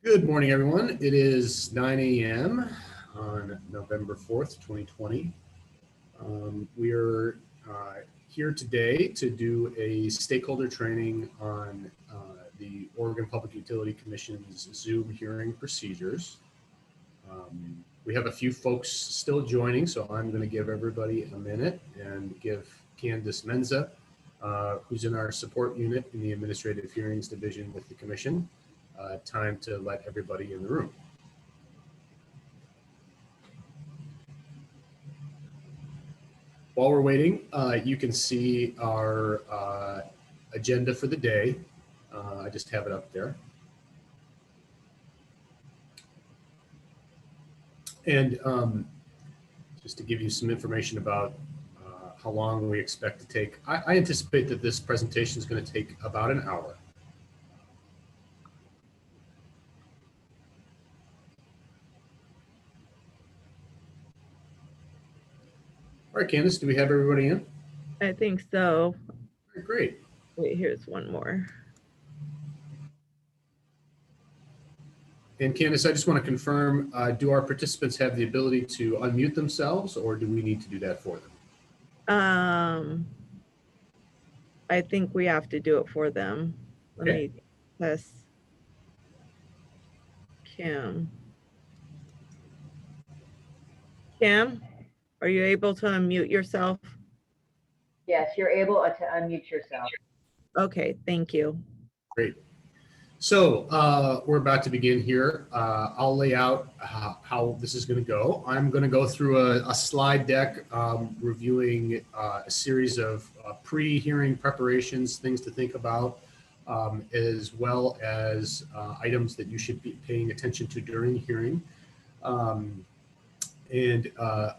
Good morning, everyone. It is 9 a.m. on November 4th, 2020. We are here today to do a stakeholder training on the Oregon Public Utility Commission's Zoom hearing procedures. We have a few folks still joining, so I'm going to give everybody a minute and give Candace Menza, who's in our support unit in the Administrative Hearings Division with the Commission, time to let everybody in the room. While we're waiting, you can see our agenda for the day. I just have it up there. And just to give you some information about how long we expect to take, I anticipate that this presentation is going to take about an hour. All right, Candace, do we have everybody in? I think so. Great. Wait, here's one more. And Candace, I just want to confirm, do our participants have the ability to unmute themselves, or do we need to do that for them? I think we have to do it for them. Let Okay. me test Kim. Kim, are you able to unmute yourself? Yes, you're able to unmute yourself. Okay, thank you. Great. So we're about to begin here. I'll lay out how this is going to go. I'm going to go through a slide deck reviewing a series of pre-hearing preparations, things to think about, as well as items that you should be paying attention to during the hearing. And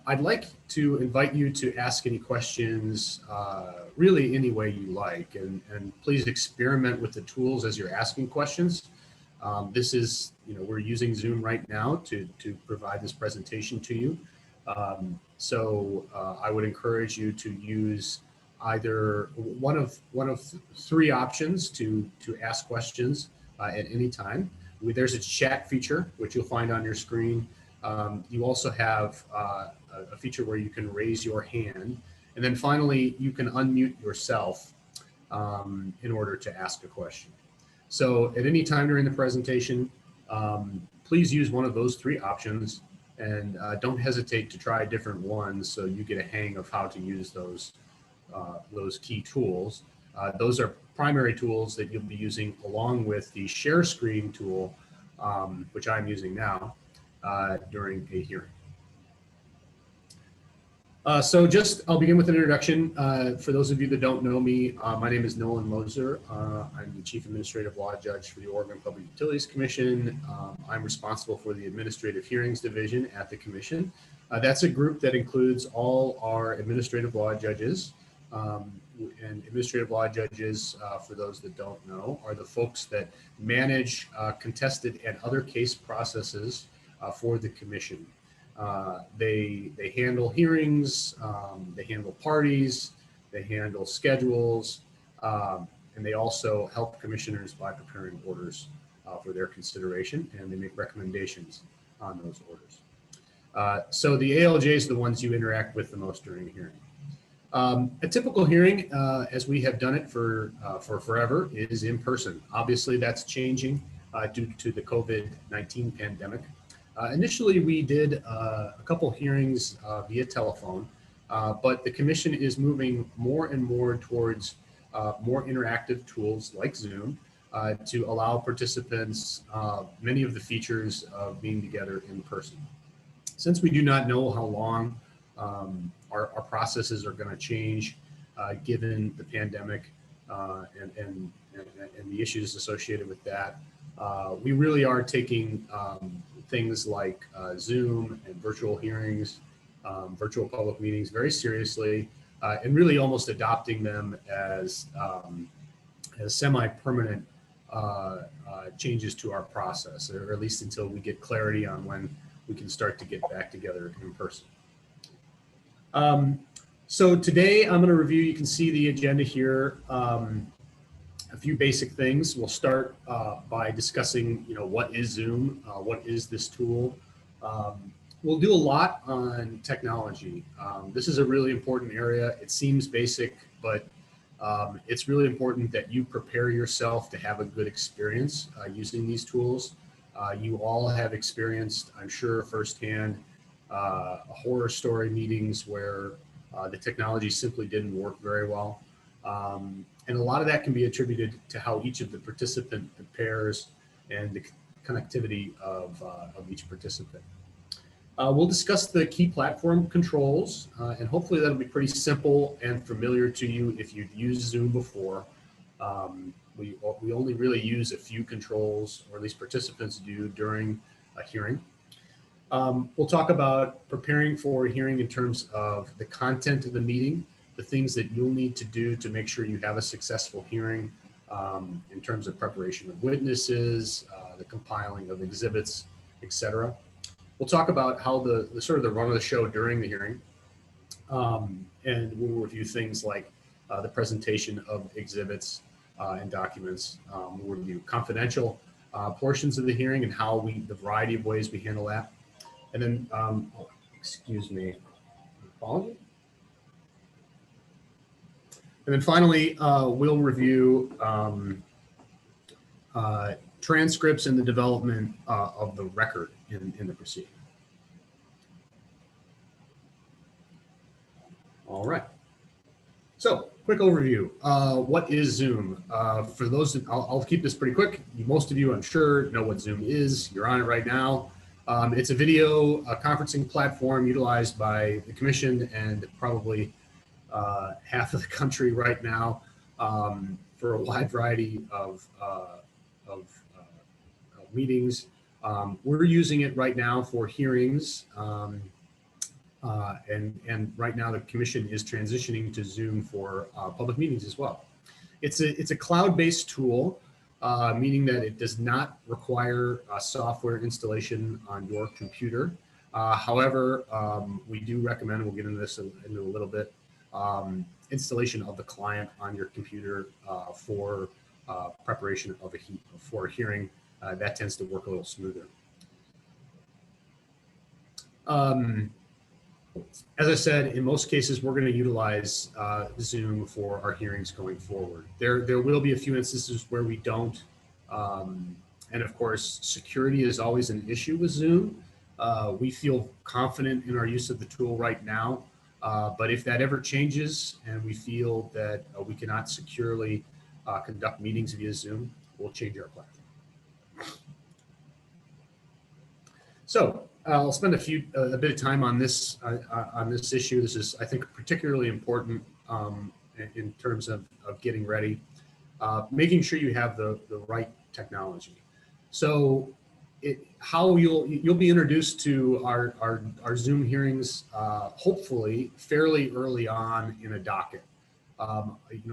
I'd like to invite you to ask any questions really any way you like, and please experiment with the tools as you're asking questions. This is, we're using Zoom right now to provide this presentation to you. So I would encourage you to use either one of three options to ask questions at any time. There's a chat feature, which you'll find on your screen. You also have a feature where you can raise your hand. And then finally, you can unmute yourself in order to ask a question. So at any time during the presentation, please use one of those three options, and don't hesitate to try different ones so you get a hang of how to use those key tools. Those are primary tools that you'll be using along with the share screen tool, which I'm using now during a hearing. I'll begin with an introduction. For those of you that don't know me, my name is Nolan Moser. I'm the Chief Administrative Law Judge for the Oregon Public Utilities Commission. I'm responsible for the Administrative Hearings Division at the Commission. That's a group that includes all our administrative law judges. And administrative law judges, for those that don't know, are the folks that manage contested and other case processes for the Commission. They handle hearings, they handle parties, they handle schedules, and they also help commissioners by preparing orders for their consideration, and they make recommendations on those orders. So the ALJs are the ones you interact with the most during a hearing. A typical hearing, as we have done it for forever, is in person. Obviously, that's changing due to the COVID-19 pandemic. Initially, we did a couple hearings via telephone, but the Commission is moving more and more towards more interactive tools like Zoom to allow participants many of the features of being together in person. Since we do not know how long our processes are going to change given the pandemic and the issues associated with that, we really are taking things like Zoom and virtual hearings, virtual public meetings very seriously, and really almost adopting them as semi-permanent changes to our process, or at least until we get clarity on when we can start to get back together in person. So today I'm going to review, you can see the agenda here. a few basic things. We'll start by discussing, what is Zoom? What is this tool? We'll do a lot on technology. This is a really important area. It seems basic, but it's really important that you prepare yourself to have a good experience using these tools. You all have experienced, I'm sure, firsthand, horror story meetings where the technology simply didn't work very well. And a lot of that can be attributed to how each of the participant prepares and the connectivity of each participant. We'll discuss the key platform controls, and hopefully that'll be pretty simple and familiar to you if you've used Zoom before. We only really use a few controls, or at least participants do, during a hearing. We'll talk about preparing for a hearing in terms of the content of the meeting, the things that you'll need to do to make sure you have a successful hearing, in terms of preparation of witnesses, the compiling of exhibits, etc. We'll talk about how the sort of the run of the show during the hearing, and we'll review things like the presentation of exhibits and documents. We'll review confidential portions of the hearing and the variety of ways we handle that. And then, excuse me, apology. And then finally, we'll review transcripts and the development of the record in the proceeding. All right. So, quick overview. What is Zoom? For those, I'll keep this pretty quick. Most of you, I'm sure, know what Zoom is. You're on it right now. It's a video conferencing platform utilized by the Commission and probably half of the country right now for a wide variety of meetings. We're using it right now for hearings, and right now the Commission is transitioning to Zoom for public meetings as well. It's a cloud-based tool, meaning that it does not require software installation on your computer. However, we do recommend, we'll get into this in a little bit, installation of the client on your computer for preparation of for a hearing. That tends to work a little smoother. As I said, in most cases, we're going to utilize Zoom for our hearings going forward. There will be a few instances where we don't. And of course, security is always an issue with Zoom. We feel confident in our use of the tool right now. But if that ever changes and we feel that we cannot securely conduct meetings via Zoom, we'll change our platform. So I'll spend a bit of time on this issue. This is, I think, particularly important in terms of getting ready, making sure you have the right technology. So how you'll be introduced to our Zoom hearings, hopefully fairly early on in a docket.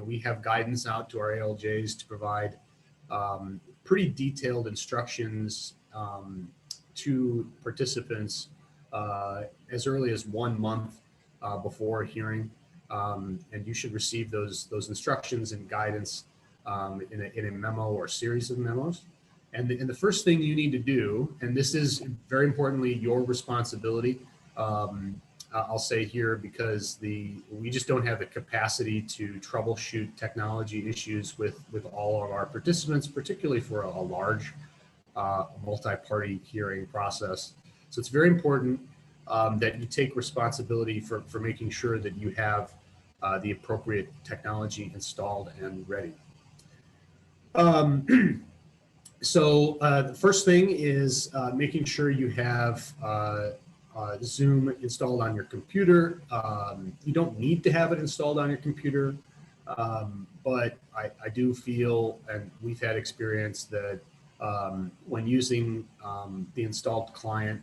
We have guidance out to our ALJs to provide pretty detailed instructions to participants as early as 1 month before a hearing, and you should receive those instructions and guidance in a memo or series of memos. And the first thing you need to do, and this is very importantly your responsibility, I'll say here, because we just don't have the capacity to troubleshoot technology issues with all of our participants, particularly for a large multi-party hearing process. So it's very important that you take responsibility for making sure that you have the appropriate technology installed and ready. So the first thing is making sure you have Zoom installed on your computer. You don't need to have it installed on your computer, but I do feel, and we've had experience that when using the installed client,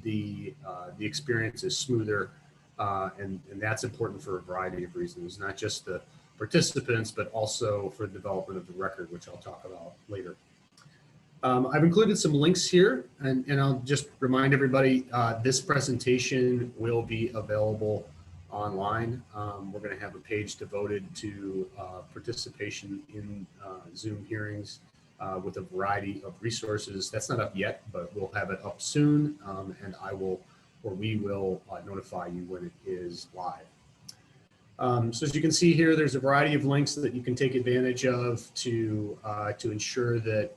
the experience is smoother, and that's important for a variety of reasons, not just the participants, but also for the development of the record, which I'll talk about later. I've included some links here, and I'll just remind everybody, this presentation will be available online. We're going to have a page devoted to participation in Zoom hearings with a variety of resources. That's not up yet, but we'll have it up soon, and we will notify you when it is live. So as you can see here, there's a variety of links that you can take advantage of to ensure that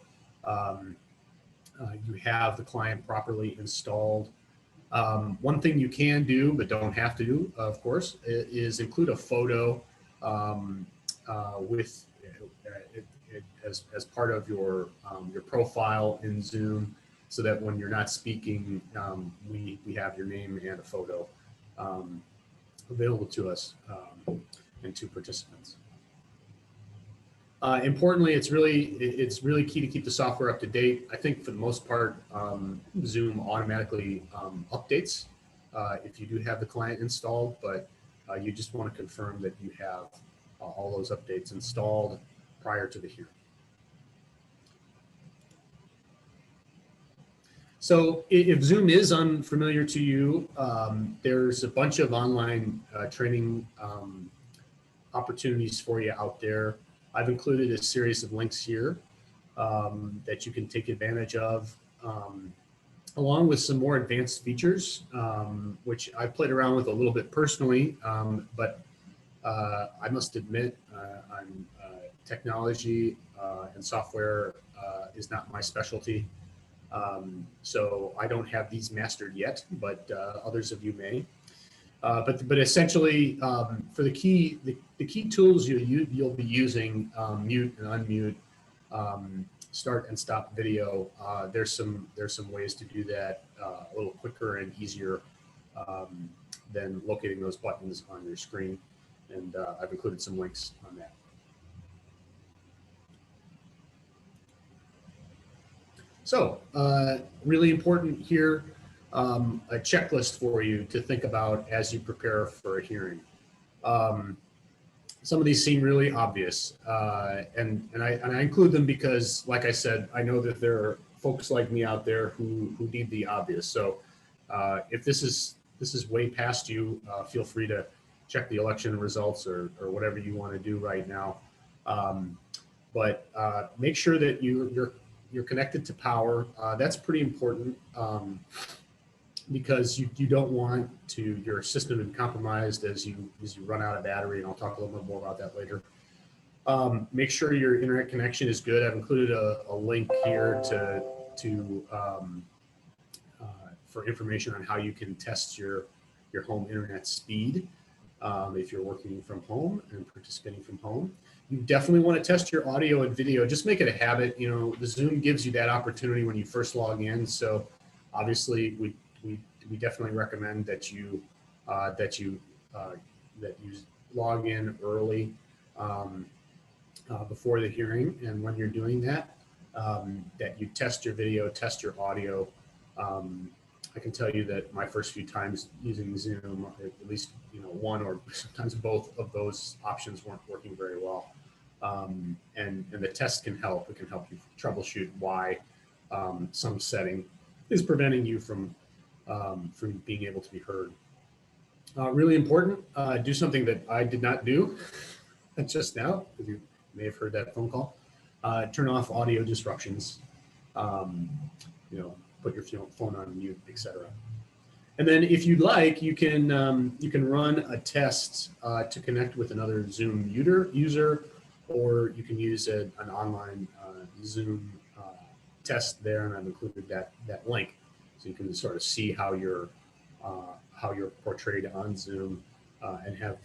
you have the client properly installed. One thing you can do, but don't have to do, of course, is include a photo with as part of your profile in Zoom, so that when you're not speaking, we have your name and a photo available to us and to participants. Importantly, it's really key to keep the software up to date. I think for the most part, Zoom automatically updates if you do have the client installed, but you just want to confirm that you have all those updates installed prior to the hearing. So if Zoom is unfamiliar to you, there's a bunch of online training opportunities for you out there. I've included a series of links here that you can take advantage of, along with some more advanced features, which I played around with a little bit personally, but I must admit, technology and software is not my specialty. So I don't have these mastered yet, but others of you may. But essentially, for the key tools you'll be using, mute and unmute, start and stop video. There's some ways to do that a little quicker and easier than locating those buttons on your screen, and I've included some links on that. So really important here, a checklist for you to think about as you prepare for a hearing. Some of these seem really obvious, and I include them because, like I said, I know that there are folks like me out there who need the obvious. So if this is way past you, feel free to check the election results or whatever you want to do right now. But make sure that you're connected to power. That's pretty important because you don't want your system to be compromised as you run out of battery, and I'll talk a little bit more about that later. Make sure your internet connection is good. I've included a link here for information on how you can test your home internet speed if you're working from home and participating from home. You definitely want to test your audio and video. Just make it a habit. You know, the Zoom gives you that opportunity when you first log in. So obviously we definitely recommend that you log in early before the hearing, and when you're doing that, that you test your video, test your audio. I can tell you that my first few times using Zoom, at least one or sometimes both of those options weren't working very well, and the test can help. It can help you troubleshoot why some setting is preventing you from being able to be heard. Really important. Do something that I did not do just now, because you may have heard that phone call. Turn off audio disruptions. Put your phone on mute, etc. And then, if you'd like, you can run a test to connect with another Zoom user, or you can use an online Zoom test there, and I've included that link, so you can sort of see how you're portrayed on Zoom and have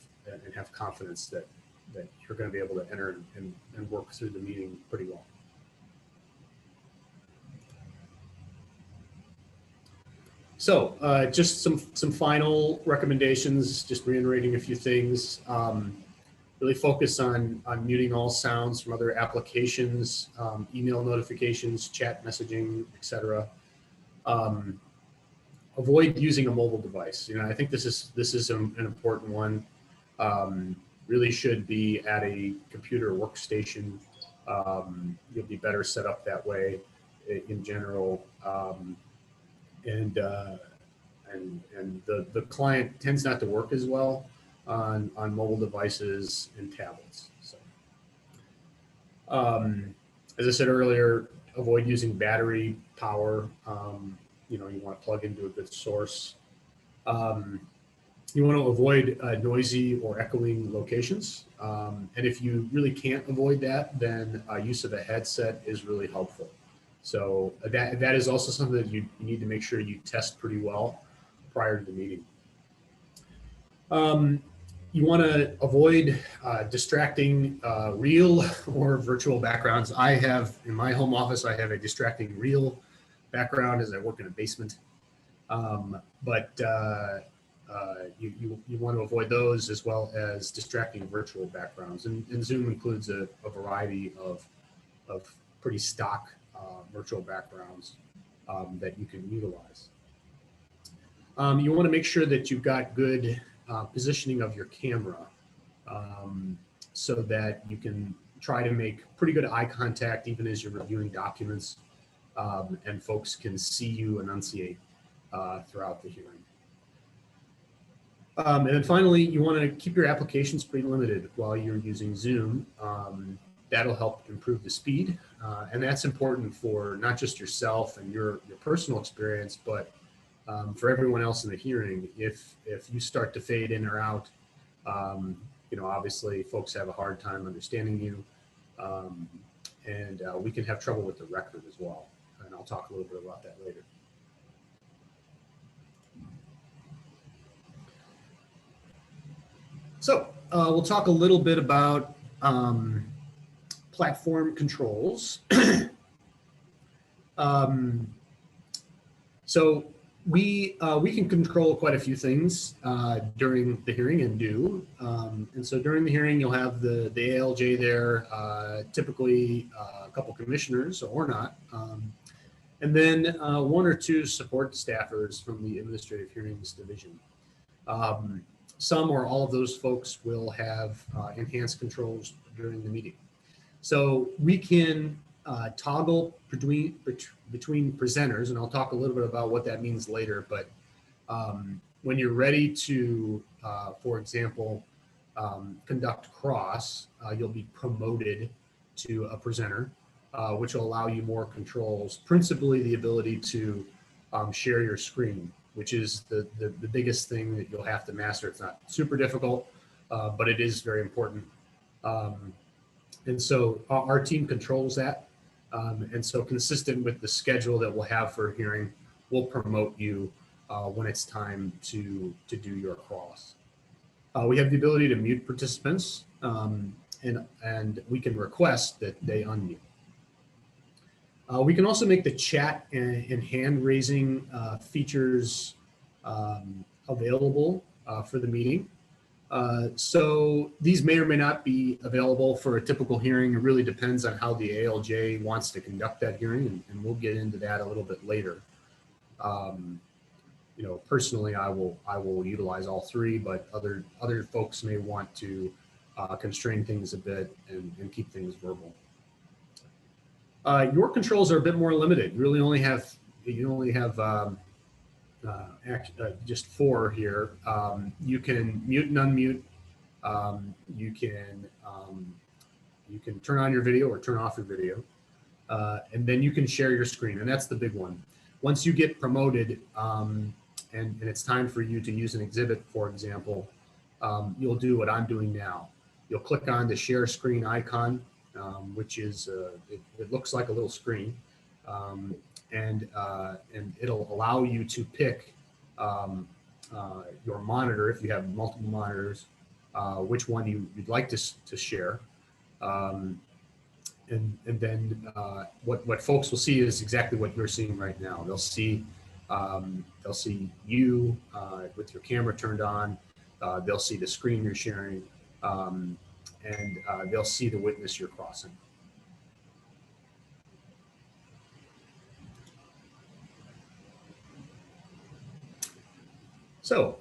confidence that you're going to be able to enter and work through the meeting pretty well. So just some final recommendations, just reiterating a few things. Really focus on muting all sounds from other applications, email notifications, chat messaging, etc. Avoid using a mobile device. I think this is an important one. Really should be at a computer workstation. You'll be better set up that way in general. And the client tends not to work as well on mobile devices and tablets. So, as I said earlier, avoid using battery power. You know, you want to plug into a good source. You want to avoid noisy or echoing locations. And if you really can't avoid that, then use of a headset is really helpful. So that is also something that you need to make sure you test pretty well prior to the meeting. You want to avoid distracting real or virtual backgrounds. I have, in my home office, I have a distracting real background as I work in a basement. You want to avoid those, as well as distracting virtual backgrounds. And Zoom includes a variety of pretty stock virtual backgrounds that you can utilize. You want to make sure that you've got good positioning of your camera so that you can try to make pretty good eye contact even as you're reviewing documents, and folks can see you enunciate throughout the hearing. And then finally, you want to keep your applications pretty limited while you're using Zoom. That'll help improve the speed. And that's important for not just yourself and your personal experience, but for everyone else in the hearing. If you start to fade in or out, you know, obviously folks have a hard time understanding you, and we can have trouble with the record as well. And I'll talk a little bit about that later. So we'll talk a little bit about platform controls. So we can control quite a few things during the hearing, and do. And so during the hearing, you'll have the ALJ there, typically a couple commissioners or not, and then one or two support staffers from the Administrative Hearings Division. Some or all of those folks will have enhanced controls during the meeting. So we can toggle between presenters, and I'll talk a little bit about what that means later. But when you're ready to, for example, conduct cross, you'll be promoted to a presenter, which will allow you more controls, principally the ability to share your screen, which is the biggest thing that you'll have to master. It's not super difficult, but it is very important. And so our team controls that. And so consistent with the schedule that we'll have for a hearing, we'll promote you when it's time to do your cross. We have the ability to mute participants, and we can request that they unmute. We can also make the chat and hand raising features available for the meeting. So these may or may not be available for a typical hearing. It really depends on how the ALJ wants to conduct that hearing, and we'll get into that a little bit later. You know, personally, I will utilize all three, but other folks may want to constrain things a bit and keep things verbal. Your controls are a bit more limited. You really only have just four here. You can mute and unmute. You can turn on your video or turn off your video, and then you can share your screen, and that's the big one. Once you get promoted, and it's time for you to use an exhibit, for example, you'll do what I'm doing now. You'll click on the share screen icon, which is it looks like a little screen. And it'll allow you to pick your monitor, if you have multiple monitors, which one you'd like to share. And then what folks will see is exactly what you're seeing right now. They'll see you with your camera turned on. They'll see the screen you're sharing, and they'll see the witness you're crossing. So,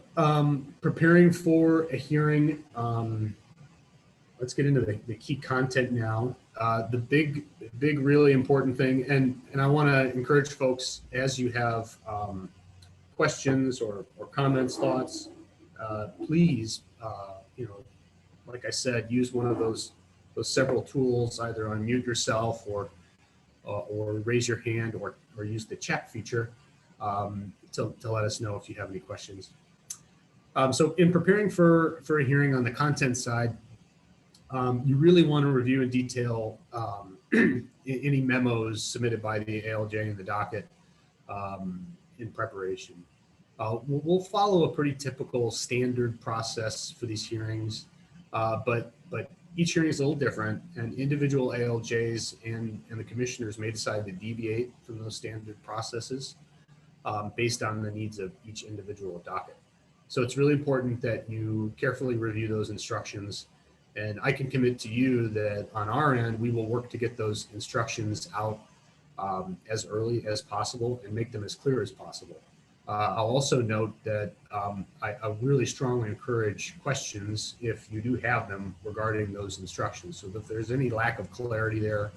preparing for a hearing, let's get into the key content now. The big, really important thing, and I want to encourage folks, as you have questions or comments, thoughts, please like I said, use one of those several tools, either unmute yourself or raise your hand or use the chat feature to let us know if you have any questions. So in preparing for a hearing on the content side, you really want to review in detail any memos submitted by the ALJ in the docket in preparation. We'll follow a pretty typical standard process for these hearings, but each hearing is a little different, and individual ALJs and the commissioners may decide to deviate from those standard processes based on the needs of each individual docket. So it's really important that you carefully review those instructions, and I can commit to you that on our end, we will work to get those instructions out as early as possible and make them as clear as possible. I'll also note that I really strongly encourage questions, if you do have them, regarding those instructions. So if there's any lack of clarity there,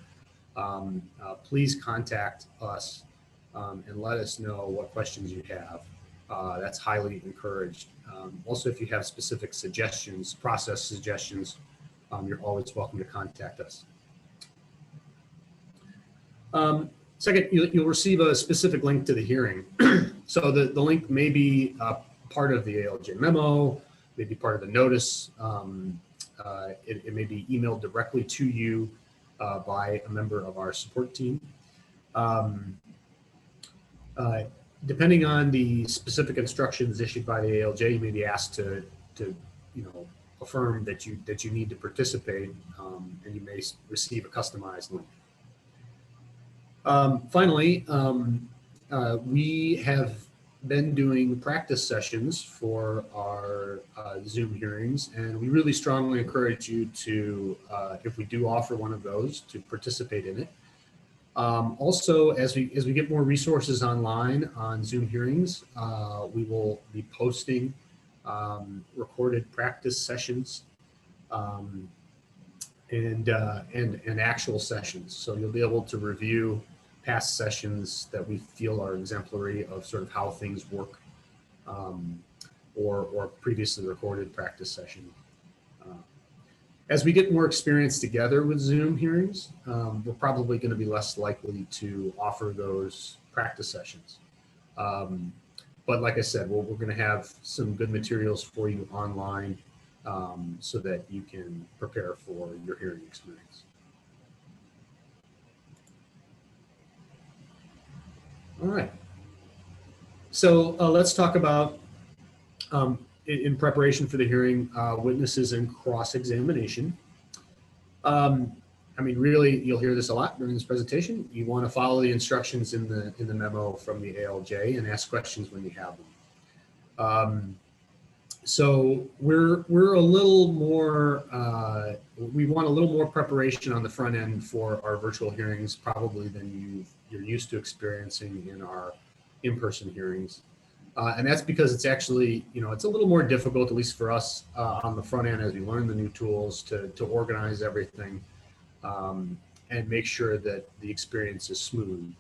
please contact us and let us know what questions you have. That's highly encouraged. Also, if you have specific suggestions, process suggestions, you're always welcome to contact us. Second, you'll receive a specific link to the hearing. So the link may be part of the ALJ memo, maybe part of the notice. It may be emailed directly to you by a member of our support team. Depending on the specific instructions issued by the ALJ, you may be asked to affirm that you need to participate, and you may receive a customized link. Finally, we have been doing practice sessions for our Zoom hearings, and we really strongly encourage you to, if we do offer one of those, to participate in it. Also, as we get more resources online on Zoom hearings, we will be posting recorded practice sessions and actual sessions. So you'll be able to review past sessions that we feel are exemplary of sort of how things work, or previously recorded practice session. As we get more experience together with Zoom hearings, we're probably going to be less likely to offer those practice sessions. But like I said, we're going to have some good materials for you online so that you can prepare for your hearing experience. All right. So let's talk about, in preparation for the hearing, witnesses and cross-examination. I mean, really, you'll hear this a lot during this presentation. You want to follow the instructions in the memo from the ALJ and ask questions when you have them. So we're a little more, we want a little more preparation on the front end for our virtual hearings, probably than you're used to experiencing in our in-person hearings. And that's because it's actually, it's a little more difficult, at least for us on the front end, as we learn the new tools to organize everything and make sure that the experience is smooth.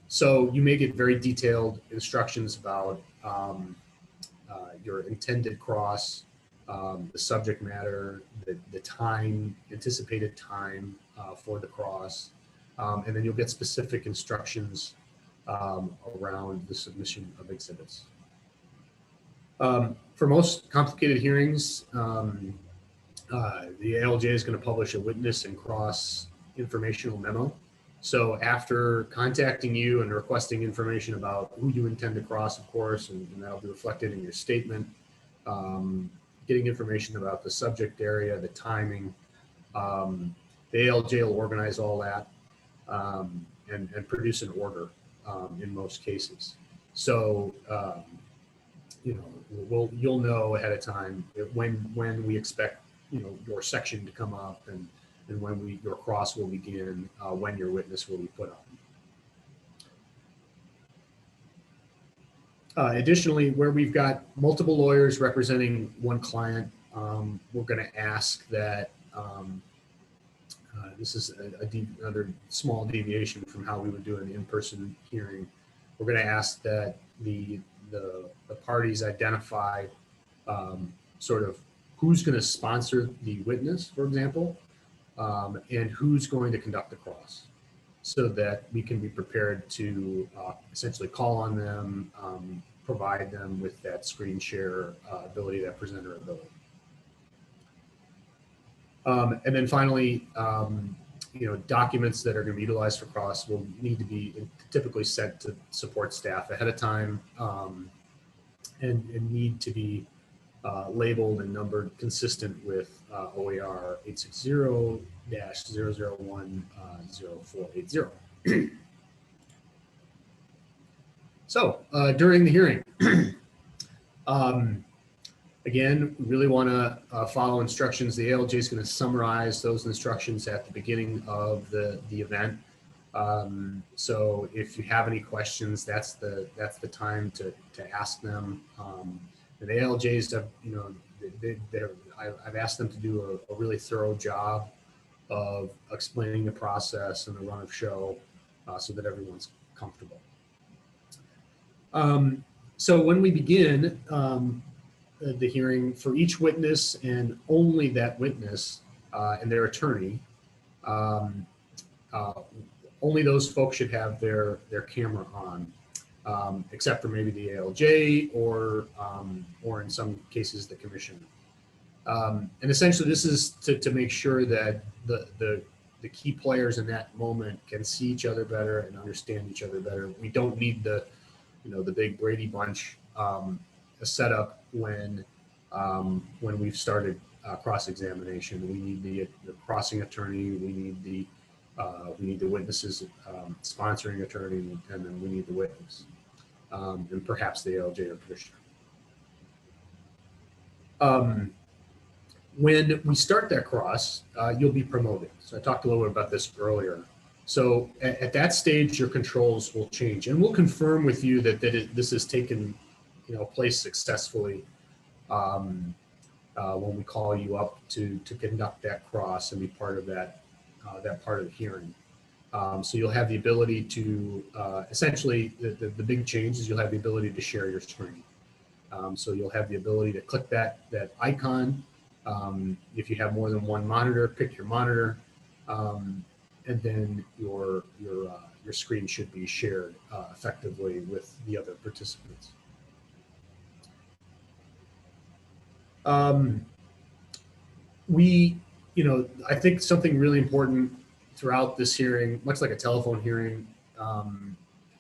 So you may get very detailed instructions about your intended cross, the subject matter, the time, anticipated time for the cross, and then you'll get specific instructions around the submission of exhibits. For most complicated hearings, the ALJ is going to publish a witness and cross informational memo. So after contacting you and requesting information about who you intend to cross, of course, and that'll be reflected in your statement, getting information about the subject area, the timing, the ALJ will organize all that and produce an order in most cases. So, you'll know ahead of time when we expect, your section to come up and when your cross will begin, when your witness will be put on. Additionally, where we've got multiple lawyers representing one client, we're going to ask that, this is another small deviation from how we would do an in-person hearing. We're going to ask that the parties identify sort of who's going to sponsor the witness, for example, and who's going to conduct the cross, so that we can be prepared to essentially call on them, provide them with that screen share ability, that presenter ability. And then finally, documents that are going to be utilized for cross will need to be typically sent to support staff ahead of time, and need to be labeled and numbered consistent with OER 860-001-0480. So during the hearing, again, we really want to follow instructions. The ALJ is going to summarize those instructions at the beginning of the event. So if you have any questions, that's the time to ask them. The ALJs have, I've asked them to do a really thorough job of explaining the process and the run of show, so that everyone's comfortable. So when we begin the hearing, for each witness and only that witness and their attorney, only those folks should have their camera on, except for maybe the ALJ or in some cases the commission. And essentially this is to make sure that the key players in that moment can see each other better and understand each other better. We don't need the big Brady Bunch setup when we've started cross-examination. We need the crossing attorney, we need the witnesses sponsoring attorney, and then we need the witness, and perhaps the ALJ or petitioner. When we start that cross, you'll be promoted. So I talked a little bit about this earlier. So at that stage, your controls will change, and we'll confirm with you that this has taken place successfully when we call you up to conduct that cross and be part of that part of the hearing. So you'll have the ability to essentially the big change is you'll have the ability to share your screen. So you'll have the ability to click that icon. If you have more than one monitor, pick your monitor, and then your screen should be shared effectively with the other participants. I think something really important throughout this hearing, much like a telephone hearing,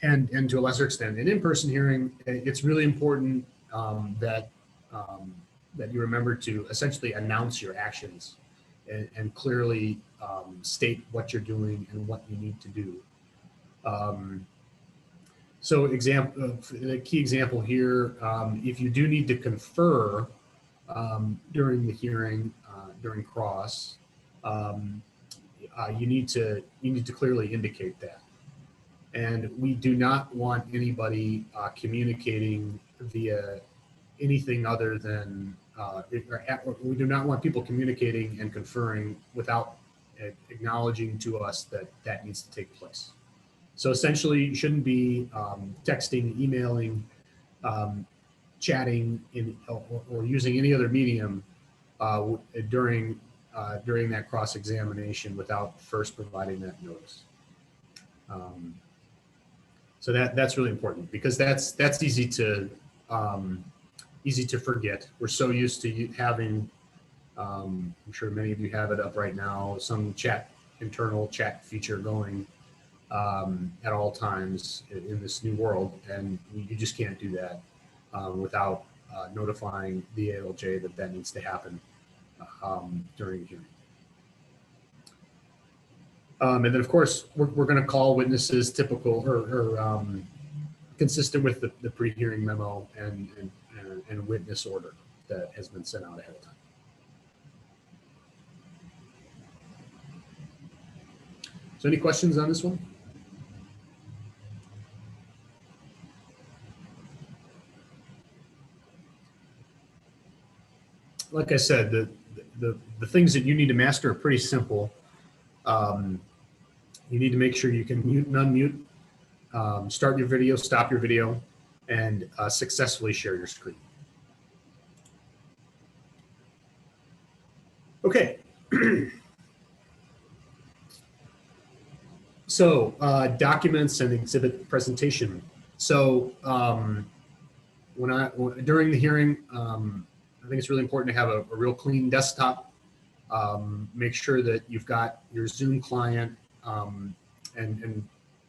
and to a lesser extent an in-person hearing, it's really important that you remember to essentially announce your actions and clearly state what you're doing and what you need to do. So the key example here, if you do need to confer during the hearing, during cross, you need to clearly indicate that. And we do not want anybody communicating via anything other than, we do not want people communicating and conferring without acknowledging to us that needs to take place. So essentially, you shouldn't be texting, emailing, chatting, or using any other medium during that cross-examination without first providing that notice. So that's really important, because that's easy to forget. We're so used to having, I'm sure many of you have it up right now, some internal chat feature going at all times in this new world, and you just can't do that without notifying the ALJ that needs to happen during the hearing. And then, of course, we're going to call witnesses typical or consistent with the pre-hearing memo and witness order that has been sent out ahead of time. So any questions on this one? Like I said, the things that you need to master are pretty simple. You need to make sure you can mute and unmute, start your video, stop your video, and successfully share your screen. Okay. So documents and exhibit presentation. So during the hearing, I think it's really important to have a real clean desktop. Make sure that you've got your Zoom client and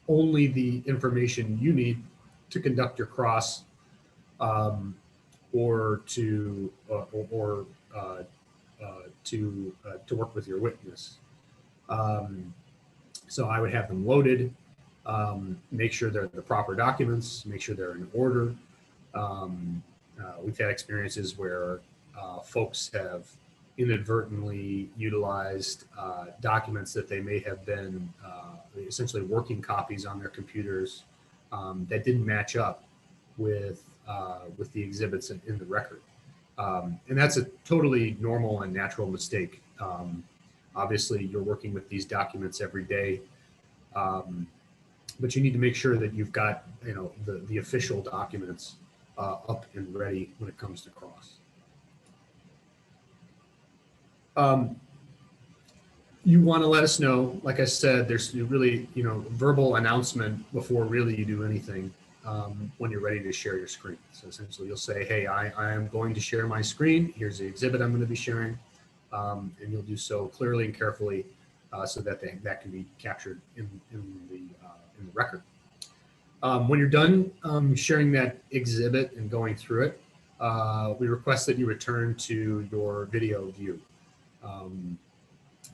only the information you need to conduct your cross or to work with your witness. So I would have them loaded, make sure they're the proper documents, make sure they're in order. We've had experiences where folks have inadvertently utilized documents that they may have been essentially working copies on their computers that didn't match up with the exhibits in the record. And that's a totally normal and natural mistake. Obviously, you're working with these documents every day, but you need to make sure that you've got the official documents up and ready when it comes to cross. You want to let us know, like I said, there's really verbal announcement before really you do anything when you're ready to share your screen. So essentially you'll say, hey, I am going to share my screen. Here's the exhibit I'm going to be sharing. And you'll do so clearly and carefully so that that can be captured in the record. When you're done sharing that exhibit and going through it, we request that you return to your video view,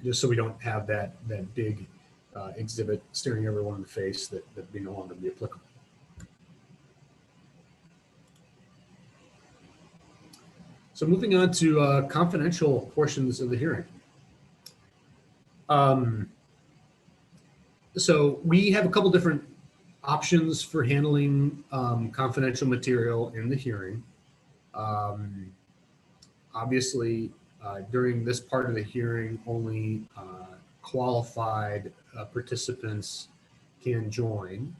just so we don't have that big exhibit staring everyone in the face that may no longer be applicable. So moving on to confidential portions of the hearing. So we have a couple different options for handling confidential material in the hearing. Obviously, during this part of the hearing, only qualified participants can join.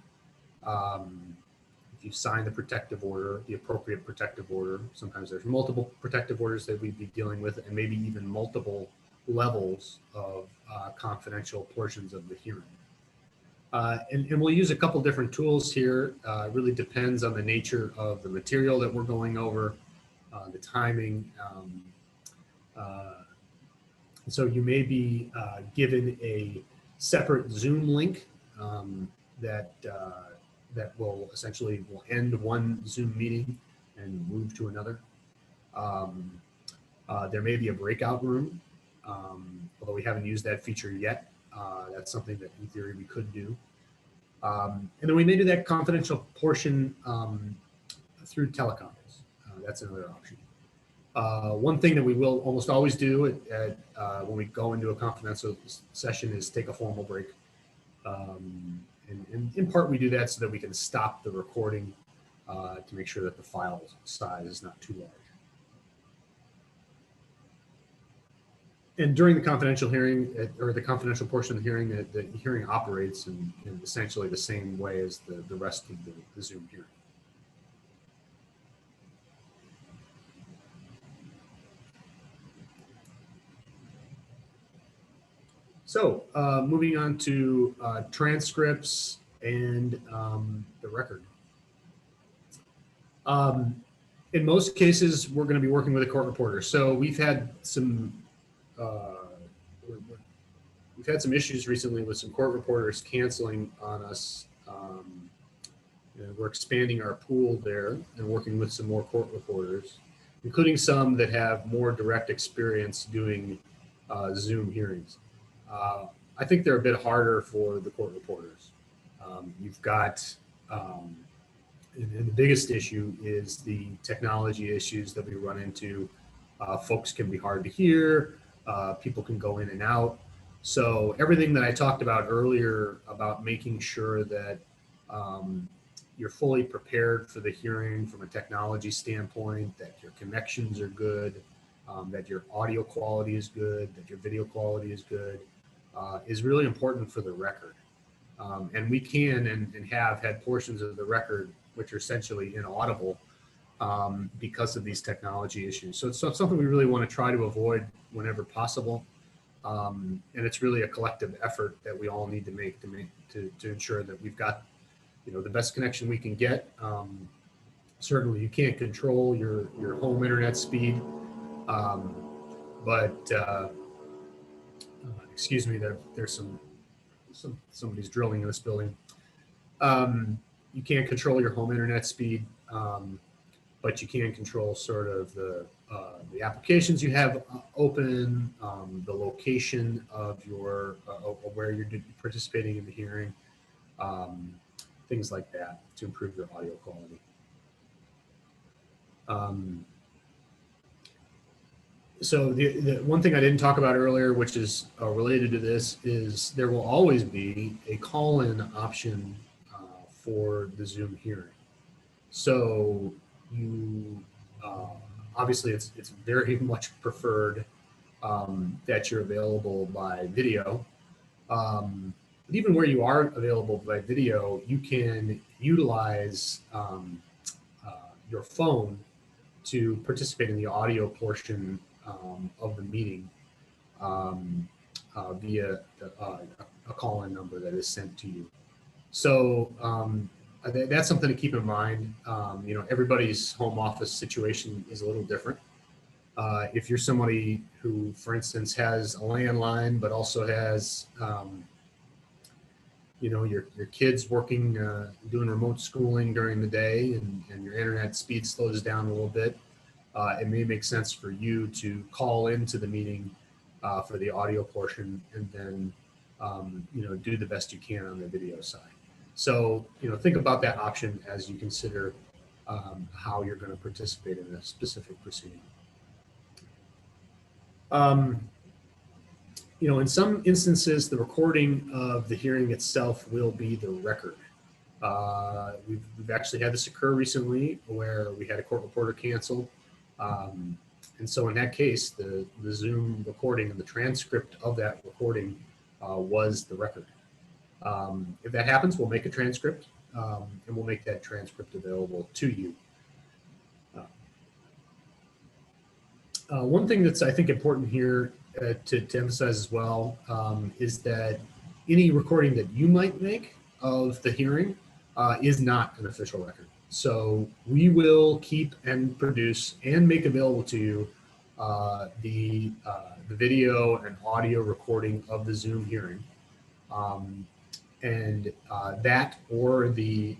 If you sign the protective order, the appropriate protective order, sometimes there's multiple protective orders that we'd be dealing with, and maybe even multiple levels of confidential portions of the hearing. And we'll use a couple different tools here. It really depends on the nature of the material that we're going over, the timing. So you may be given a separate Zoom link that will essentially end one Zoom meeting and move to another. There may be a breakout room, although we haven't used that feature yet. That's something that in theory we could do. And then we may do that confidential portion through teleconference. That's another option. One thing that we will almost always do when we go into a confidential session is take a formal break. And in part, we do that so that we can stop the recording to make sure that the file size is not too large. And during the confidential hearing, or the confidential portion of the hearing, the hearing operates in essentially the same way as the rest of the Zoom hearing. So moving on to transcripts and the record. In most cases, we're going to be working with a court reporter. So we've had some issues recently with some court reporters canceling on us. And we're expanding our pool there and working with some more court reporters, including some that have more direct experience doing Zoom hearings. I think they're a bit harder for the court reporters. You've got, and the biggest issue is the technology issues that we run into. Folks can be hard to hear. People can go in and out. So everything that I talked about earlier about making sure that you're fully prepared for the hearing from a technology standpoint, that your connections are good, that your audio quality is good, that your video quality is good, is really important for the record. And we can and have had portions of the record which are essentially inaudible because of these technology issues. So it's something we really want to try to avoid whenever possible. And it's really a collective effort that we all need to make to ensure that we've got, the best connection we can get. Certainly you can't control your home internet speed, but excuse me, there's somebody's drilling in this building. You can't control your home internet speed, but you can control sort of the applications you have open, the location of your where you're participating in the hearing, things like that to improve your audio quality. So the one thing I didn't talk about earlier, which is related to this, is there will always be a call-in option for the Zoom hearing. So you obviously it's very much preferred that you're available by video. But even where you are available by video, you can utilize your phone to participate in the audio portion of the meeting via a call-in number that is sent to you. So that's something to keep in mind. Everybody's home office situation is a little different. If you're somebody who, for instance, has a landline, but also has, your kids working, doing remote schooling during the day, and your internet speed slows down a little bit, it may make sense for you to call into the meeting for the audio portion, and then, do the best you can on the video side. So, think about that option as you consider how you're going to participate in a specific proceeding. In some instances, the recording of the hearing itself will be the record. We've actually had this occur recently where we had a court reporter canceled. And so in that case, the Zoom recording and the transcript of that recording was the record. If that happens, we'll make a transcript and we'll make that transcript available to you. One thing that's, I think, important here to emphasize as well is that any recording that you might make of the hearing is not an official record. So we will keep and produce and make available to you the video and audio recording of the Zoom hearing. And that or the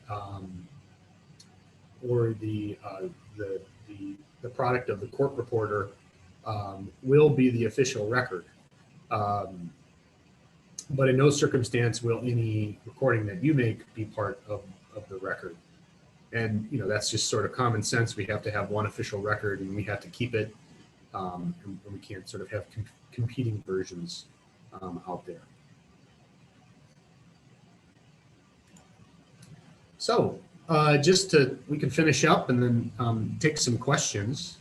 product of the court reporter will be the official record. But in no circumstance will any recording that you make be part of the record. And that's just sort of common sense. We have to have one official record and we have to keep it, and we can't sort of have competing versions out there. So we can finish up and then take some questions.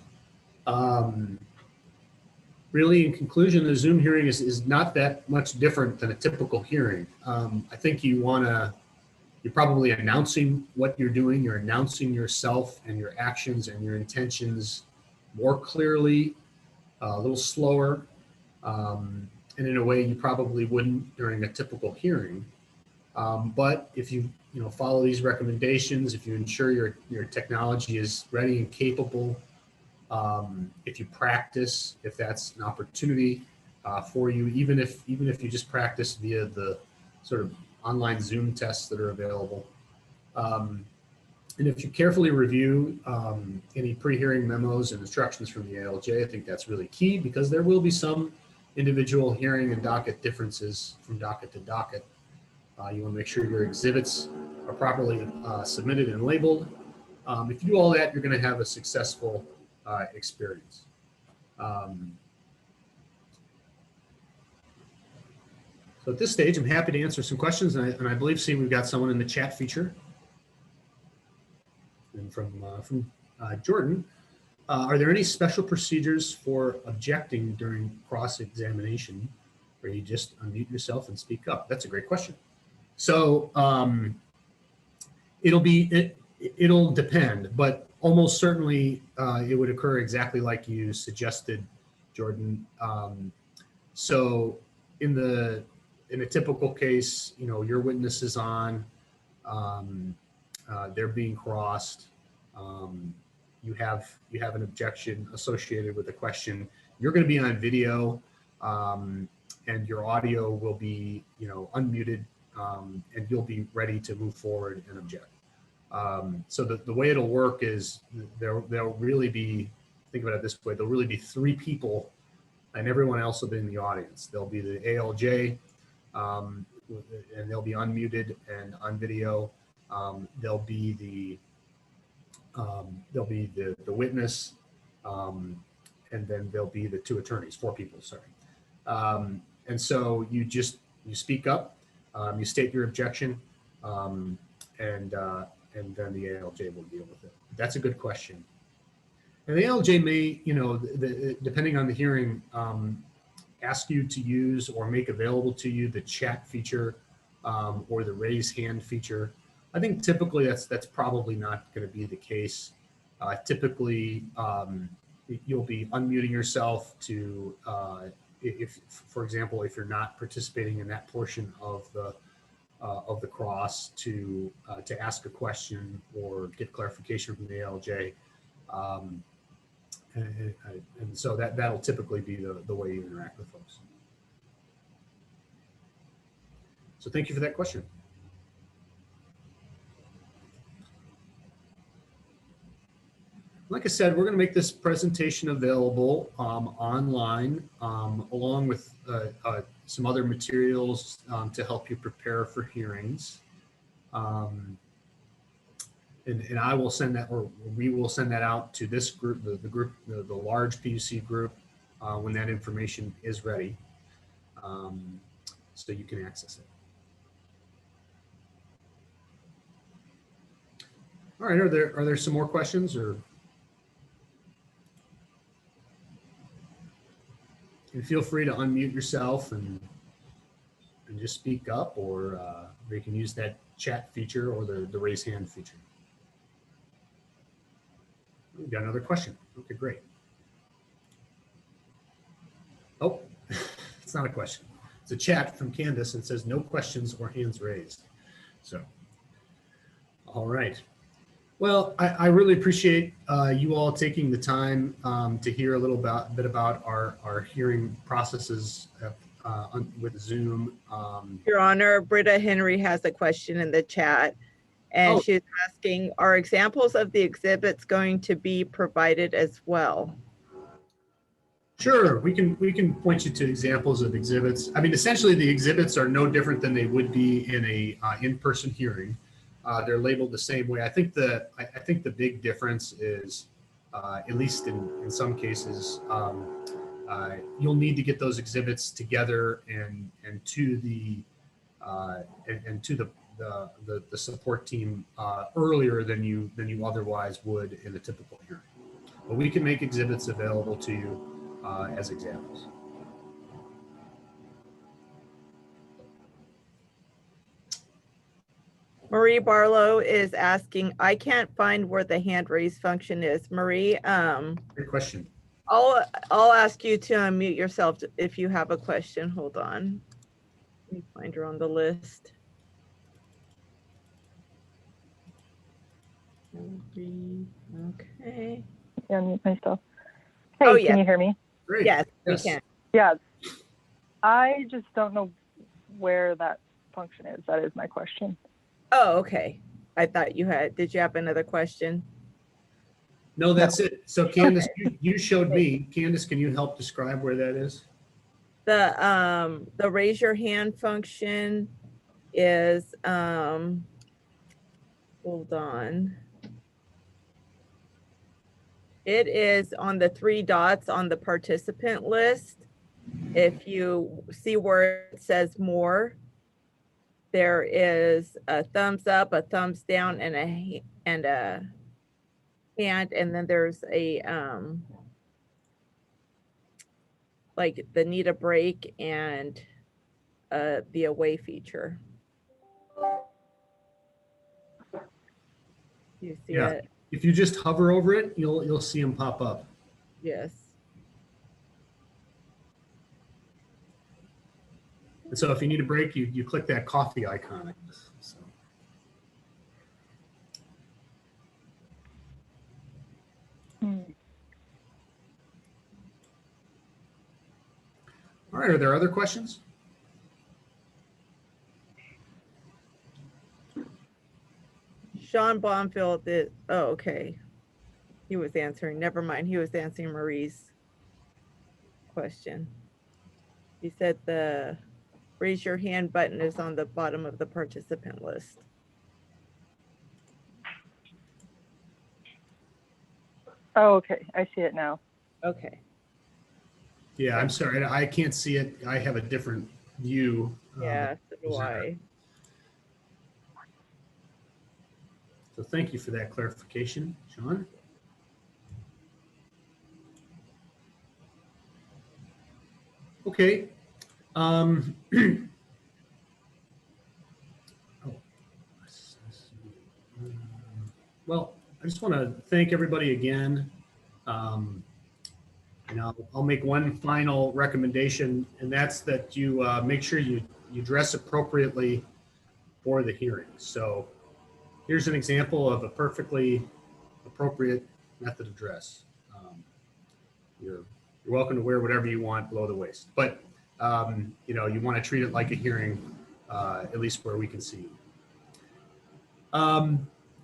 Really, in conclusion, the Zoom hearing is not that much different than a typical hearing. I think you're probably announcing what you're doing. You're announcing yourself and your actions and your intentions more clearly, a little slower, and in a way you probably wouldn't during a typical hearing. But if you follow these recommendations, if you ensure your technology is ready and capable, if you practice, if that's an opportunity for you, even if you just practice via the sort of online Zoom tests that are available, and if you carefully review any pre-hearing memos and instructions from the ALJ, I think that's really key, because there will be some individual hearing and docket differences from docket to docket. You want to make sure your exhibits are properly submitted and labeled. If you do all that, you're going to have a successful experience. So at this stage, I'm happy to answer some questions, and I believe, we've got someone in the chat feature. And from Jordan, are there any special procedures for objecting during cross-examination where you just unmute yourself and speak up? That's a great question. So it'll be It'll depend, but almost certainly it would occur exactly like you suggested, Jordan. So in a typical case, your witness is on, they're being crossed. You have an objection associated with the question. You're going to be on video, and your audio will be unmuted, and you'll be ready to move forward and object. So the way it'll work is there'll really be, think about it this way, there'll really be three people and everyone else will be in the audience. There'll be the ALJ, and they'll be unmuted and on video. There'll be the witness, and then there'll be the two attorneys, four people, sorry. And so you speak up, you state your objection, and then the ALJ will deal with it. That's a good question. And the ALJ may, depending on the hearing, ask you to use or make available to you the chat feature or the raise hand feature. I think typically that's probably not going to be the case. Typically, you'll be unmuting yourself to, if, for example, if you're not participating in that portion of the cross, to ask a question or get clarification from the ALJ. And so that'll typically be the way you interact with folks. So thank you for that question. Like I said, we're going to make this presentation available online, along with some other materials to help you prepare for hearings. And I will send that, or we will send that out to this group, the large PUC group, when that information is ready, so you can access it. All right, are there some more questions, or? And feel free to unmute yourself and just speak up, or you can use that chat feature or the raise hand feature. We've got another question. Okay, great. Oh, it's not a question. It's a chat from Candace and says no questions or hands raised. So, all right. Well, I really appreciate you all taking the time to hear a little bit about our hearing processes with Zoom. Your Honor, Britta Henry has a question in the chat, and she's asking, are examples of the exhibits going to be provided as well? Sure, we can point you to examples of exhibits. I mean, essentially the exhibits are no different than they would be in a in-person hearing. They're labeled the same way. I think the big difference is, at least in some cases, you'll need to get those exhibits together and to the support team earlier than you otherwise would in a typical hearing. But we can make exhibits available to you as examples. Marie Barlow is asking, I can't find where the hand raise function is. Marie, Great question. I'll ask you to unmute yourself if you have a question. Hold on. Let me find her on the list. Okay. Unmute myself. Hey, Oh, yeah. Can you hear me? Great. Yes, Yes. we can. Yeah. I just don't know where that function is. That is my question. Oh, okay. I thought you had, did you have another question? No, that's it. So Candace, you showed me. Candace, can you help describe where that is? The raise your hand function is, hold on. It is on the three dots on the participant list. If you see where it says more, there is a thumbs up, a thumbs down, and a hand, and then there's a like the need a break and the away feature. You see Yeah. it? If you just hover over it, you'll see them pop up. Yes. And so if you need a break, you click that coffee icon, I guess. So. Hmm. All right, are there other questions? Sean Bonfield is, oh, okay. He was answering, never mind. He was answering Marie's question. He said the raise your hand button is on the bottom of the participant list. Oh, okay. I see it now. Okay. Yeah, I'm sorry, I can't see it. I have a different view. Yeah, so do presenter. I. So thank you for that clarification, Sean. Okay. Well, I just want to thank everybody again. I'll make one final recommendation, and that's that you make sure you dress appropriately for the hearing. So here's an example of a perfectly appropriate method of dress. You're welcome to wear whatever you want below the waist, but you want to treat it like a hearing, at least where we can see you.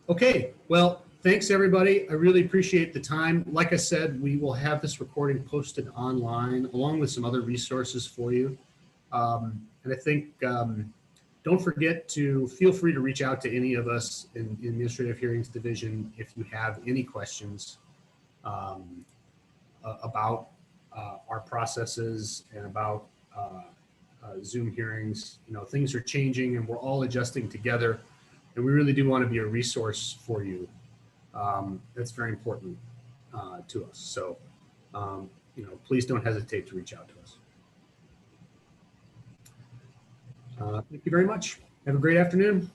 Okay, well, thanks everybody. I really appreciate the time. Like I said, we will have this recording posted online along with some other resources for you. And I think don't forget to feel free to reach out to any of us in the Administrative Hearings Division if you have any questions about our processes and about Zoom hearings. Things are changing and we're all adjusting together, and we really do want to be a resource for you. That's very important to us. So, please don't hesitate to reach out to us. Thank you very much. Have a great afternoon.